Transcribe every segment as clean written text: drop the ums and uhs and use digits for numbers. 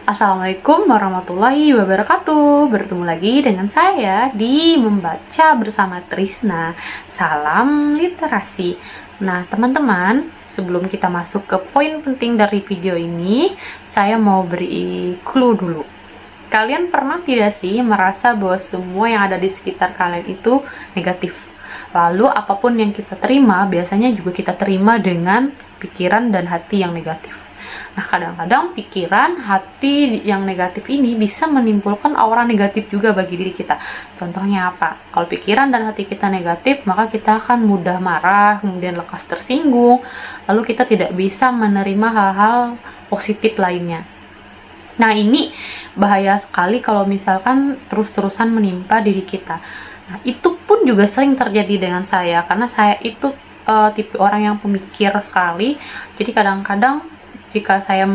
Assalamualaikum warahmatullahi wabarakatuh. Bertemu lagi dengan saya di Membaca Bersama Trisna. Salam literasi. Nah, teman-teman, sebelum kita masuk ke poin penting dari video ini, saya mau beri clue dulu. Kalian pernah tidak sih merasa bahwa semua yang ada di sekitar kalian itu negatif? Lalu apapun yang kita terima, biasanya juga kita terima dengan pikiran dan hati yang negatif. Nah, kadang-kadang pikiran, hati yang negatif ini bisa menimbulkan aura negatif juga bagi diri kita. Contohnya apa? Kalau pikiran dan hati kita negatif, maka kita akan mudah marah, kemudian lekas tersinggung, lalu kita tidak bisa menerima hal-hal positif lainnya. Nah, ini bahaya sekali kalau misalkan terus-terusan menimpa diri kita. Nah, itu pun juga sering terjadi dengan saya, karena saya itu tipe orang yang pemikir sekali. Jadi kadang-kadang jika saya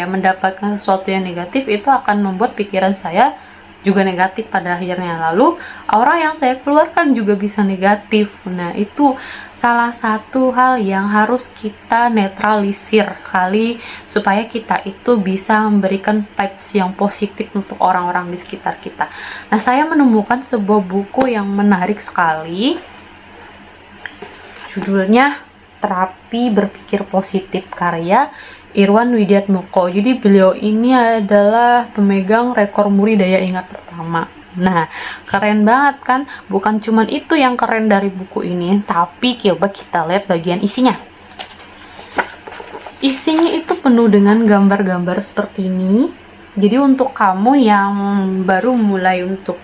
mendapatkan sesuatu yang negatif, itu akan membuat pikiran saya juga negatif pada akhirnya. Lalu aura yang saya keluarkan juga bisa negatif. Nah, itu salah satu hal yang harus kita netralisir sekali supaya kita itu bisa memberikan vibes yang positif untuk orang-orang di sekitar kita. Nah, saya menemukan sebuah buku yang menarik sekali. Judulnya Terapi Berpikir Positif, karya Irwan Widiatmoko. Jadi beliau ini adalah pemegang rekor muri daya ingat pertama. Nah, keren banget kan? Bukan cuman itu yang keren dari buku ini, tapi coba kita lihat bagian isinya. Isinya itu penuh dengan gambar-gambar seperti ini. Jadi untuk kamu yang baru mulai untuk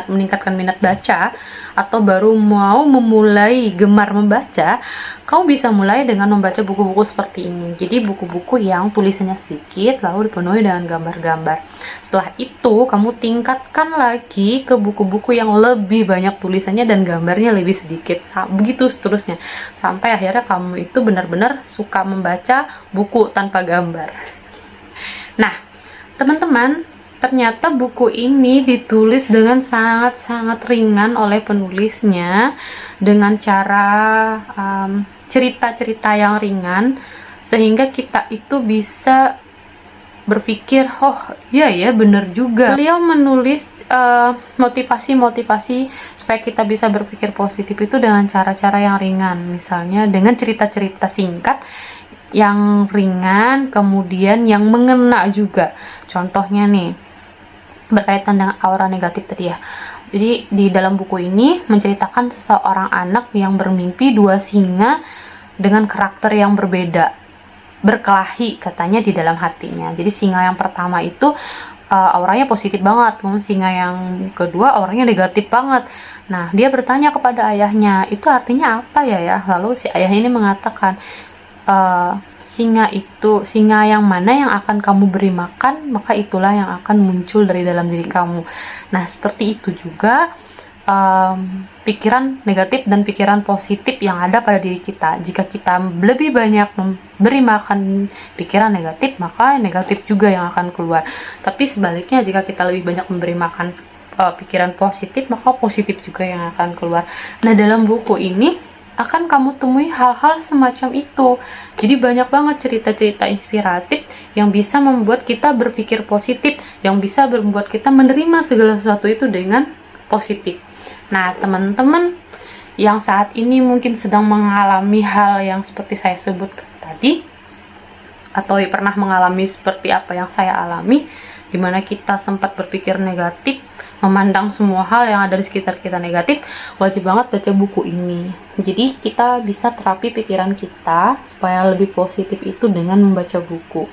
meningkatkan minat baca, atau baru mau memulai gemar membaca, kamu bisa mulai dengan membaca buku-buku seperti ini. Jadi buku-buku yang tulisannya sedikit lalu dipenuhi dengan gambar-gambar. Setelah itu kamu tingkatkan lagi ke buku-buku yang lebih banyak tulisannya dan gambarnya lebih sedikit, begitu seterusnya sampai akhirnya kamu itu benar-benar suka membaca buku tanpa gambar. Nah, teman-teman, ternyata buku ini ditulis dengan sangat-sangat ringan oleh penulisnya, dengan cara cerita-cerita yang ringan, sehingga kita itu bisa berpikir, oh iya ya bener juga. Beliau menulis motivasi-motivasi supaya kita bisa berpikir positif itu dengan cara-cara yang ringan, misalnya dengan cerita-cerita singkat yang ringan, kemudian yang mengena juga. Contohnya nih, berkaitan dengan aura negatif tadi ya. Jadi di dalam buku ini menceritakan seseorang anak yang bermimpi dua singa dengan karakter yang berbeda, berkelahi katanya di dalam hatinya. Jadi singa yang pertama itu auranya positif banget, kemudian singa yang kedua auranya negatif banget. Nah, dia bertanya kepada ayahnya, itu artinya apa ya? Lalu si ayah ini mengatakan, singa yang mana yang akan kamu beri makan, maka itulah yang akan muncul dari dalam diri kamu. Nah, seperti itu juga pikiran negatif dan pikiran positif yang ada pada diri kita. Jika kita lebih banyak memberi makan pikiran negatif, maka negatif juga yang akan keluar. Tapi sebaliknya, jika kita lebih banyak memberi makan pikiran positif, maka positif juga yang akan keluar. Nah, dalam buku ini akan kamu temui hal-hal semacam itu. Jadi banyak banget cerita-cerita inspiratif yang bisa membuat kita berpikir positif, yang bisa membuat kita menerima segala sesuatu itu dengan positif. Nah, teman-teman yang saat ini mungkin sedang mengalami hal yang seperti saya sebutkan tadi, atau pernah mengalami seperti apa yang saya alami, dimana kita sempat berpikir negatif, memandang semua hal yang ada di sekitar kita negatif, wajib banget baca buku ini. Jadi kita bisa terapi pikiran kita supaya lebih positif itu dengan membaca buku.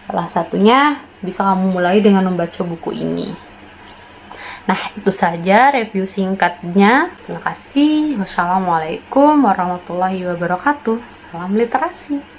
Salah satunya bisa kamu mulai dengan membaca buku ini. Nah, itu saja review singkatnya. Terima kasih. Wassalamualaikum warahmatullahi wabarakatuh. Salam literasi.